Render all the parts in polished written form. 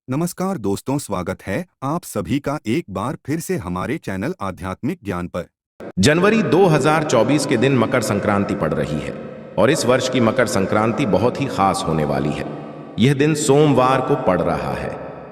नमस्कार दोस्तों, स्वागत है आप सभी का एक बार फिर से हमारे चैनल आध्यात्मिक ज्ञान पर। जनवरी 2024 के दिन मकर संक्रांति पड़ रही है और इस वर्ष की मकर संक्रांति बहुत ही खास होने वाली है। यह दिन सोमवार को पड़ रहा है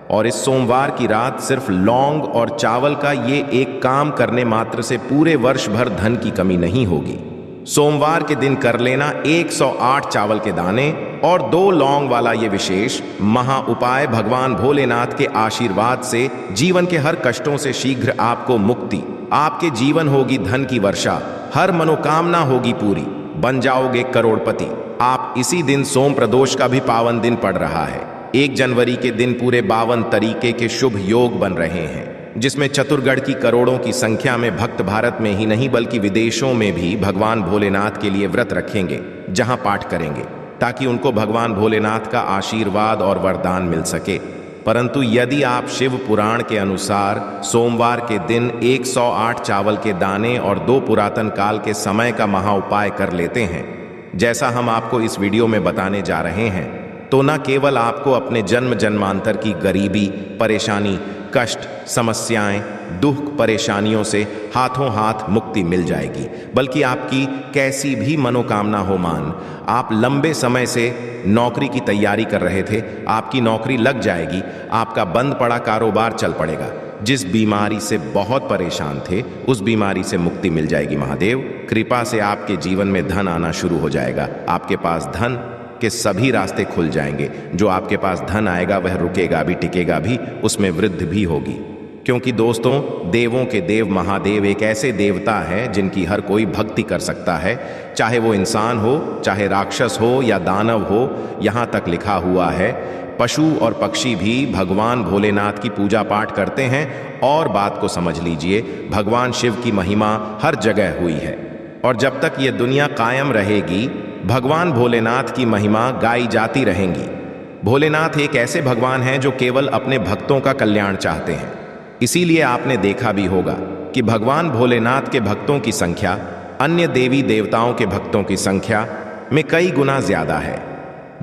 और इस सोमवार की रात सिर्फ लौंग और चावल का ये एक काम करने मात्र से पूरे वर्ष भर धन की कमी नहीं होगी। सोमवार के दिन कर लेना 108 चावल के दाने और 2 लौंग वाला ये विशेष महा उपाय भगवान भोलेनाथ के आशीर्वाद से जीवन के हर कष्टों से शीघ्र आपको मुक्ति, आपके जीवन होगी धन की वर्षा, हर मनोकामना होगी पूरी, बन जाओगे करोड़पति। आप इसी दिन सोम प्रदोष का भी पावन दिन पड़ रहा है। 1 जनवरी के दिन पूरे 52 तरीके के शुभ योग बन रहे हैं, जिसमें चतुर्गढ़ की करोड़ों की संख्या में भक्त भारत में ही नहीं बल्कि विदेशों में भी भगवान भोलेनाथ के लिए व्रत रखेंगे, जहां पाठ करेंगे ताकि उनको भगवान भोलेनाथ का आशीर्वाद और वरदान मिल सके। परंतु यदि आप शिव पुराण के अनुसार सोमवार के दिन 108 चावल के दाने और 2 पुरातन काल के समय का महा उपाय कर लेते हैं, जैसा हम आपको इस वीडियो में बताने जा रहे हैं, तो न केवल आपको अपने जन्म जन्मांतर की गरीबी, परेशानी, कष्ट, समस्याएं, दुख, परेशानियों से हाथों हाथ मुक्ति मिल जाएगी, बल्कि आपकी कैसी भी मनोकामना हो आप लंबे समय से नौकरी की तैयारी कर रहे थे, आपकी नौकरी लग जाएगी, आपका बंद पड़ा कारोबार चल पड़ेगा, जिस बीमारी से बहुत परेशान थे उस बीमारी से मुक्ति मिल जाएगी। महादेव कृपा से आपके जीवन में धन आना शुरू हो जाएगा, आपके पास धन के सभी रास्ते खुल जाएंगे। जो आपके पास धन आएगा वह रुकेगा भी, टिकेगा भी, उसमें वृद्धि भी होगी। क्योंकि दोस्तों, देवों के देव महादेव एक ऐसे देवता हैं जिनकी हर कोई भक्ति कर सकता है, चाहे वो इंसान हो, चाहे राक्षस हो या दानव हो। यहाँ तक लिखा हुआ है पशु और पक्षी भी भगवान भोलेनाथ की पूजा पाठ करते हैं। और बात को समझ लीजिए, भगवान शिव की महिमा हर जगह हुई है और जब तक ये दुनिया कायम रहेगी भगवान भोलेनाथ की महिमा गाई जाती रहेंगी। भोलेनाथ एक ऐसे भगवान हैं जो केवल अपने भक्तों का कल्याण चाहते हैं। इसीलिए आपने देखा भी होगा कि भगवान भोलेनाथ के भक्तों की संख्या अन्य देवी देवताओं के भक्तों की संख्या में कई गुना ज्यादा है।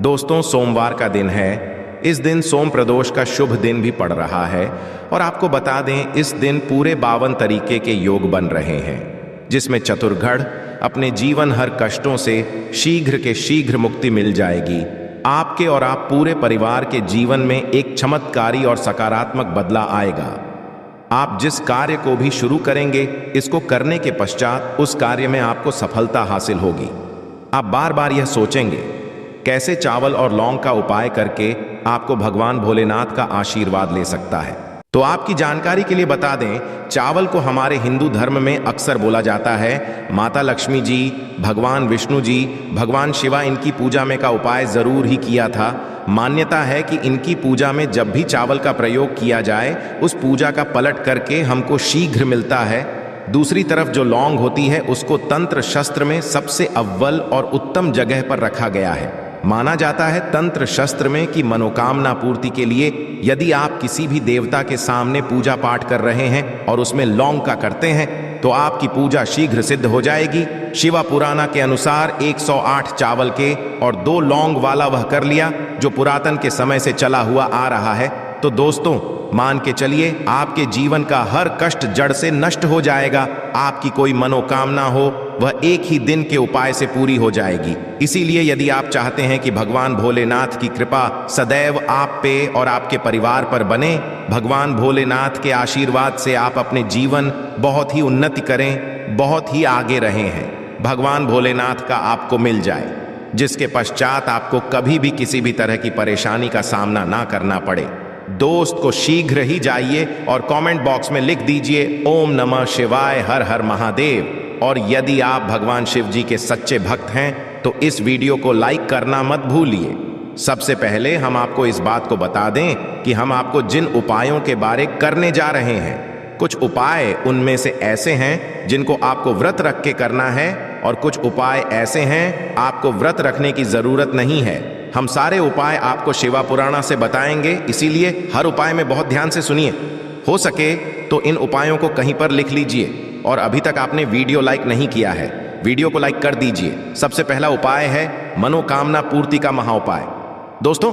दोस्तों, सोमवार का दिन है, इस दिन सोम प्रदोष का शुभ दिन भी पड़ रहा है और आपको बता दें इस दिन पूरे 52 तरीके के योग बन रहे हैं, जिसमें चतुर्गढ़ अपने जीवन हर कष्टों से शीघ्र के शीघ्र मुक्ति मिल जाएगी। आपके और आप पूरे परिवार के जीवन में एक चमत्कारी और सकारात्मक बदलाव आएगा। आप जिस कार्य को भी शुरू करेंगे, इसको करने के पश्चात उस कार्य में आपको सफलता हासिल होगी। आप बार बार यह सोचेंगे कैसे चावल और लौंग का उपाय करके आपको भगवान भोलेनाथ का आशीर्वाद ले सकता है। तो आपकी जानकारी के लिए बता दें, चावल को हमारे हिंदू धर्म में अक्सर बोला जाता है माता लक्ष्मी जी, भगवान विष्णु जी, भगवान शिवा इनकी पूजा में का उपाय जरूर ही किया था। मान्यता है कि इनकी पूजा में जब भी चावल का प्रयोग किया जाए उस पूजा का पलट करके हमको शीघ्र मिलता है। दूसरी तरफ जो लौंग होती है उसको तंत्र शस्त्र में सबसे अव्वल और उत्तम जगह पर रखा गया है। माना जाता है तंत्र शस्त्र में कि मनोकामना पूर्ति के लिए यदि आप किसी भी देवता के सामने पूजा पाठ कर रहे हैं और उसमें लौंग का करते हैं तो आपकी पूजा शीघ्र सिद्ध हो जाएगी। शिवा पुराना के अनुसार 108 चावल के और 2 लौंग वाला वह कर लिया जो पुरातन के समय से चला हुआ आ रहा है। तो दोस्तों, मान के चलिए आपके जीवन का हर कष्ट जड़ से नष्ट हो जाएगा। आपकी कोई मनोकामना हो वह एक ही दिन के उपाय से पूरी हो जाएगी। इसीलिए यदि आप चाहते हैं कि भगवान भोलेनाथ की कृपा सदैव आप पे और आपके परिवार पर बने, भगवान भोलेनाथ के आशीर्वाद से आप अपने जीवन बहुत ही उन्नति करें, बहुत ही आगे रहे हैं, भगवान भोलेनाथ का आपको मिल जाए, जिसके पश्चात आपको कभी भी किसी भी तरह की परेशानी का सामना ना करना पड़े। दोस्त को शीघ्र ही जाइए और कमेंट बॉक्स में लिख दीजिए ओम नमः शिवाय, हर हर महादेव। और यदि आप भगवान शिव जी के सच्चे भक्त हैं तो इस वीडियो को लाइक करना मत भूलिए। सबसे पहले हम आपको इस बात को बता दें कि हम आपको जिन उपायों के बारे करने जा रहे हैं, कुछ उपाय उनमें से ऐसे हैं जिनको आपको व्रत रख के करना है और कुछ उपाय ऐसे हैं आपको व्रत रखने की जरूरत नहीं है। हम सारे उपाय आपको शिवा पुराणा से बताएंगे, इसीलिए हर उपाय में बहुत ध्यान से सुनिए। हो सके तो इन उपायों को कहीं पर लिख लीजिए और अभी तक आपने वीडियो लाइक नहीं किया है, वीडियो को लाइक कर दीजिए। सबसे पहला उपाय है मनोकामना पूर्ति का महा उपाय। दोस्तों,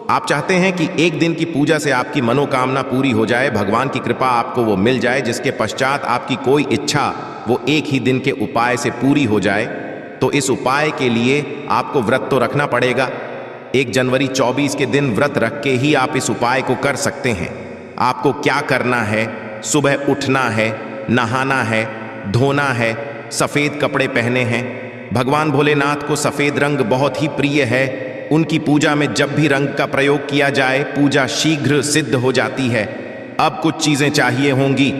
आप चाहते हैं कि एक दिन की पूजा से आपकी मनोकामना पूरी हो जाए, भगवान की कृपा आपको वो मिल जाए, जिसके पश्चात आपकी कोई इच्छा वो एक ही दिन के उपाय से पूरी हो जाए, तो इस उपाय के लिए आपको व्रत तो रखना पड़ेगा। 1 जनवरी 24 के दिन व्रत रख के ही आप इस उपाय को कर सकते हैं। आपको क्या करना है? सुबह उठना है, नहाना है, धोना है, सफेद कपड़े पहने हैं। भगवान भोलेनाथ को सफेद रंग बहुत ही प्रिय है। उनकी पूजा में जब भी रंग का प्रयोग किया जाए, पूजा शीघ्र सिद्ध हो जाती है। अब कुछ चीजें चाहिए होंगी,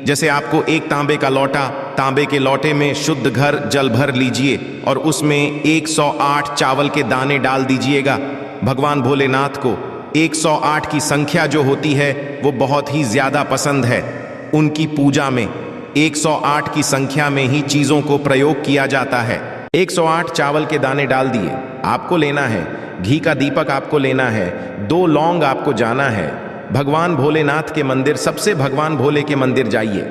जैसे आपको एक तांबे का लोटा, तांबे के लोटे में शुद्ध घर जल भर लीजिए और उसमें 108 चावल के दाने डाल दीजिएगा। भगवान भोलेनाथ को 108 की संख्या जो होती है वो बहुत ही ज्यादा पसंद है। उनकी पूजा में 108 की संख्या में ही चीजों को प्रयोग किया जाता है। 108 चावल के दाने डाल दिए। आपको लेना है घी का दीपक, आपको लेना है 2 लौंग, आपको जाना है भगवान भोलेनाथ के मंदिर, सबसे भगवान भोले के मंदिर जाइए।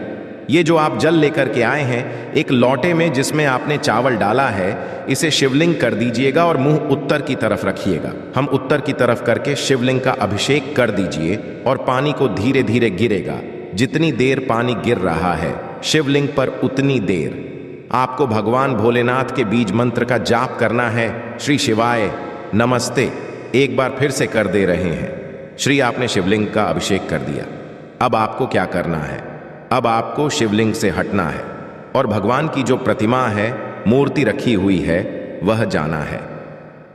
ये जो आप जल लेकर के आए हैं, एक लोटे में जिसमें आपने चावल डाला है, इसे शिवलिंग कर दीजिएगा और मुंह उत्तर की तरफ रखिएगा। हम उत्तर की तरफ करके शिवलिंग का अभिषेक कर दीजिए और पानी को धीरे धीरे गिरेगा। जितनी देर पानी गिर रहा है शिवलिंग पर, उतनी देर आपको भगवान भोलेनाथ के बीज मंत्र का जाप करना है। श्री शिवाय नमस्ते एक बार फिर से कर दे रहे हैं। श्री आपने शिवलिंग का अभिषेक कर दिया। अब आपको क्या करना है? अब आपको शिवलिंग से हटना है और भगवान की जो प्रतिमा है, मूर्ति रखी हुई है, वह जाना है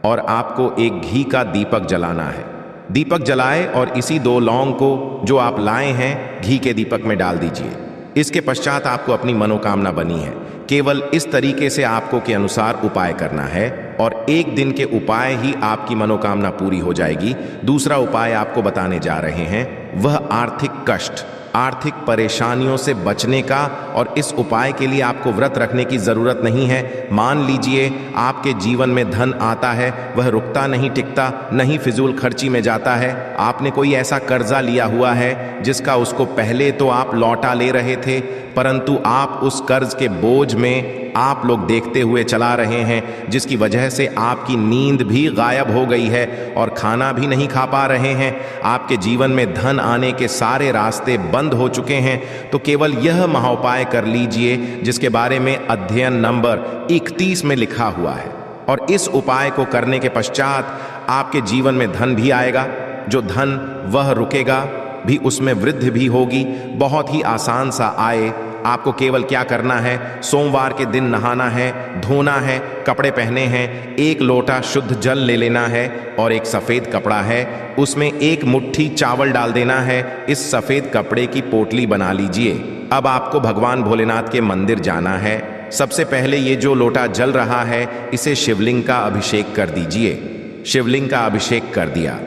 और आपको एक घी का दीपक जलाना है। दीपक जलाए और इसी 2 लौंग को जो आप लाए हैं घी के दीपक में डाल दीजिए। इसके पश्चात आपको अपनी मनोकामना बनी है, केवल इस तरीके से आपको के अनुसार उपाय करना है और एक दिन के उपाय ही आपकी मनोकामना पूरी हो जाएगी। दूसरा उपाय आपको बताने जा रहे हैं, वह आर्थिक कष्ट, आर्थिक परेशानियों से बचने का। और इस उपाय के लिए आपको व्रत रखने की जरूरत नहीं है। मान लीजिए आपके जीवन में धन आता है, वह रुकता नहीं, टिकता नहीं, फिजूल खर्ची में जाता है। आपने कोई ऐसा कर्जा लिया हुआ है जिसका उसको पहले तो आप लौटा ले रहे थे, परंतु आप उस कर्ज के बोझ में आप लोग देखते हुए चला रहे हैं, जिसकी वजह से आपकी नींद भी गायब हो गई है और खाना भी नहीं खा पा रहे हैं। आपके जीवन में धन आने के सारे रास्ते बंद हो चुके हैं। तो केवल यह महाउपाय कर लीजिए जिसके बारे में अध्ययन नंबर 31 में लिखा हुआ है, और इस उपाय को करने के पश्चात आपके जीवन में धन भी आएगा। जो धन वह रुकेगा भी, उसमें वृद्धि भी होगी। बहुत ही आसान सा आए। आपको केवल क्या करना है, सोमवार के दिन नहाना है, धोना है, कपड़े पहने हैं, 1 लोटा शुद्ध जल ले लेना है और एक सफ़ेद कपड़ा है, उसमें 1 मुट्ठी चावल डाल देना है। इस सफ़ेद कपड़े की पोटली बना लीजिए। अब आपको भगवान भोलेनाथ के मंदिर जाना है। सबसे पहले ये जो लोटा जल रहा है, इसे शिवलिंग का अभिषेक कर दीजिए। शिवलिंग का अभिषेक कर दिया।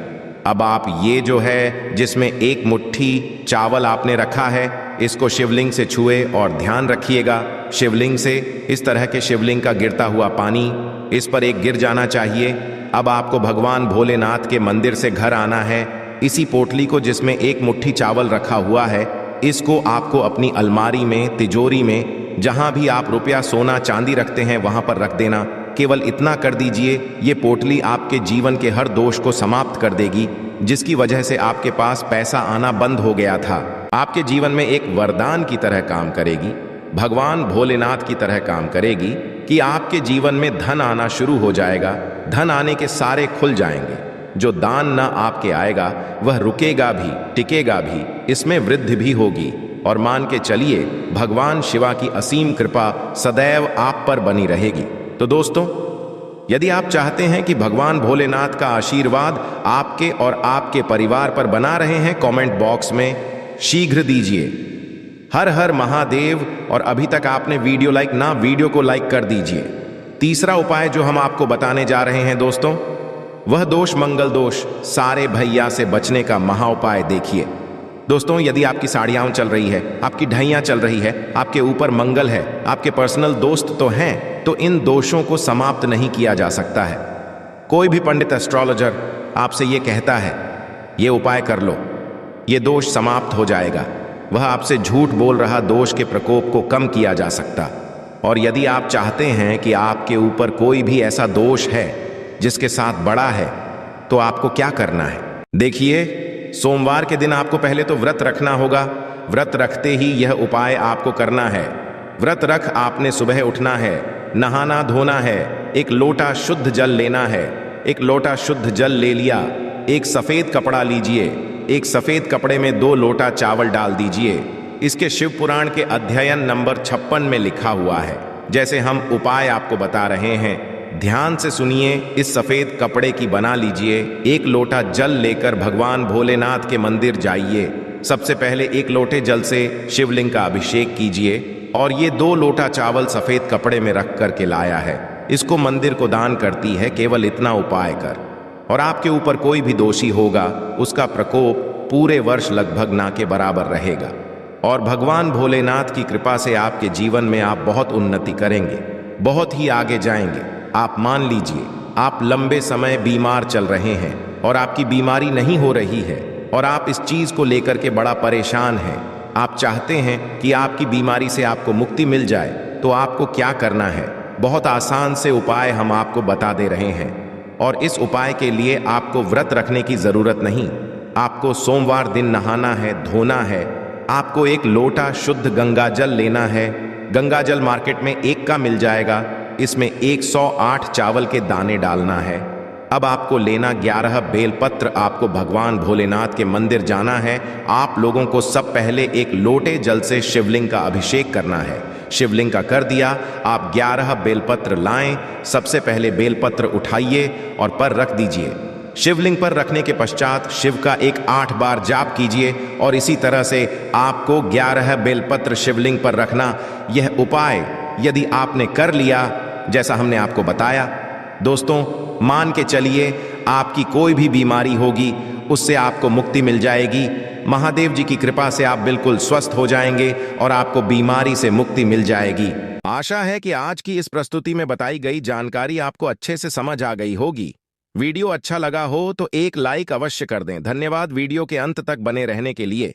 अब आप ये जो है जिसमें 1 मुट्ठी चावल आपने रखा है, इसको शिवलिंग से छुए और ध्यान रखिएगा शिवलिंग से इस तरह के शिवलिंग का गिरता हुआ पानी इस पर एक गिर जाना चाहिए। अब आपको भगवान भोलेनाथ के मंदिर से घर आना है। इसी पोटली को जिसमें 1 मुट्ठी चावल रखा हुआ है, इसको आपको अपनी अलमारी में, तिजोरी में, जहां भी आप रुपया, सोना, चांदी रखते हैं वहां पर रख देना। केवल इतना कर दीजिए, ये पोटली आपके जीवन के हर दोष को समाप्त कर देगी, जिसकी वजह से आपके पास पैसा आना बंद हो गया था। आपके जीवन में एक वरदान की तरह काम करेगी, भगवान भोलेनाथ की तरह काम करेगी कि आपके जीवन में धन आना शुरू हो जाएगा। धन आने के सारे खुल जाएंगे। जो दान न आपके आएगा वह रुकेगा भी, टिकेगा भी, इसमें वृद्धि भी होगी। और मान के चलिए भगवान शिवा की असीम कृपा सदैव आप पर बनी रहेगी। तो दोस्तों, यदि आप चाहते हैं कि भगवान भोलेनाथ का आशीर्वाद आपके और आपके परिवार पर बना रहे हैं, कमेंट बॉक्स में शीघ्र दीजिए हर हर महादेव। और अभी तक आपने वीडियो को लाइक कर दीजिए। तीसरा उपाय जो हम आपको बताने जा रहे हैं दोस्तों, वह दोष, मंगल दोष, सारे भैया से बचने का महाउपाय देखिए। दोस्तों, यदि आपकी साड़ियाँ चल रही है, आपकी ढैयाँ चल रही है, आपके ऊपर मंगल है, आपके पर्सनल दोस्त तो हैं, तो इन दोषों को समाप्त नहीं किया जा सकता है। कोई भी पंडित एस्ट्रोलॉजर आपसे ये कहता है, ये उपाय कर लो, ये दोष समाप्त हो जाएगा। वह आपसे झूठ बोल रहा दोष के प्रकोप को कम किया जा सकता। और यदि आप चाहते हैं कि आपके ऊपर कोई भी ऐसा दोष है जिसके साथ बड़ा है, तो आपको क्या करना है, देखिए, सोमवार के दिन आपको पहले तो व्रत रखना होगा। व्रत रखते ही यह उपाय आपको करना है। व्रत रख आपने सुबह उठना है, नहाना धोना है, एक लोटा शुद्ध जल लेना है। एक लोटा शुद्ध जल ले लिया, एक सफेद कपड़ा लीजिए, एक सफेद कपड़े में 2 लोटा चावल डाल दीजिए। इसके शिव पुराण के अध्ययन नंबर 56 में लिखा हुआ है। जैसे हम उपाय आपको बता रहे हैं, ध्यान से सुनिए। इस सफेद कपड़े की बना लीजिए। एक लोटा जल लेकर भगवान भोलेनाथ के मंदिर जाइए। सबसे पहले एक लोटे जल से शिवलिंग का अभिषेक कीजिए और ये 2 लोटा चावल सफेद कपड़े में रख कर के लाया है, इसको मंदिर को दान करती है। केवल इतना उपाय कर, और आपके ऊपर कोई भी दोषी होगा उसका प्रकोप पूरे वर्ष लगभग ना के बराबर रहेगा। और भगवान भोलेनाथ की कृपा से आपके जीवन में आप बहुत उन्नति करेंगे, बहुत ही आगे जाएंगे। आप मान लीजिए आप लंबे समय बीमार चल रहे हैं और आपकी बीमारी नहीं हो रही है और आप इस चीज को लेकर के बड़ा परेशान हैं। आप चाहते हैं कि आपकी बीमारी से आपको मुक्ति मिल जाए, तो आपको क्या करना है? बहुत आसान से उपाय हम आपको बता दे रहे हैं। और इस उपाय के लिए आपको व्रत रखने की जरूरत नहीं। आपको सोमवार दिन नहाना है, धोना है। आपको एक लोटा शुद्ध गंगा जल लेना है। गंगा जल मार्केट में 1 का मिल जाएगा। इसमें 108 चावल के दाने डालना है। अब आपको लेना 11 बेलपत्र। आपको भगवान भोलेनाथ के मंदिर जाना है। आप लोगों को सब पहले एक लोटे जल से शिवलिंग का अभिषेक करना है। शिवलिंग का कर दिया, आप 11 बेलपत्र लाएं। सबसे पहले बेलपत्र उठाइए और पर रख दीजिए। शिवलिंग पर रखने के पश्चात शिव का एक 8 बार जाप कीजिए और इसी तरह से आपको 11 बेलपत्र शिवलिंग पर रखना। यह उपाय यदि आपने कर लिया जैसा हमने आपको बताया, दोस्तों मान के चलिए आपकी कोई भी बीमारी होगी उससे आपको मुक्ति मिल जाएगी। महादेव जी की कृपा से आप बिल्कुल स्वस्थ हो जाएंगे और आपको बीमारी से मुक्ति मिल जाएगी। आशा है कि आज की इस प्रस्तुति में बताई गई जानकारी आपको अच्छे से समझ आ गई होगी। वीडियो अच्छा लगा हो तो एक लाइक अवश्य कर दें। धन्यवाद वीडियो के अंत तक बने रहने के लिए।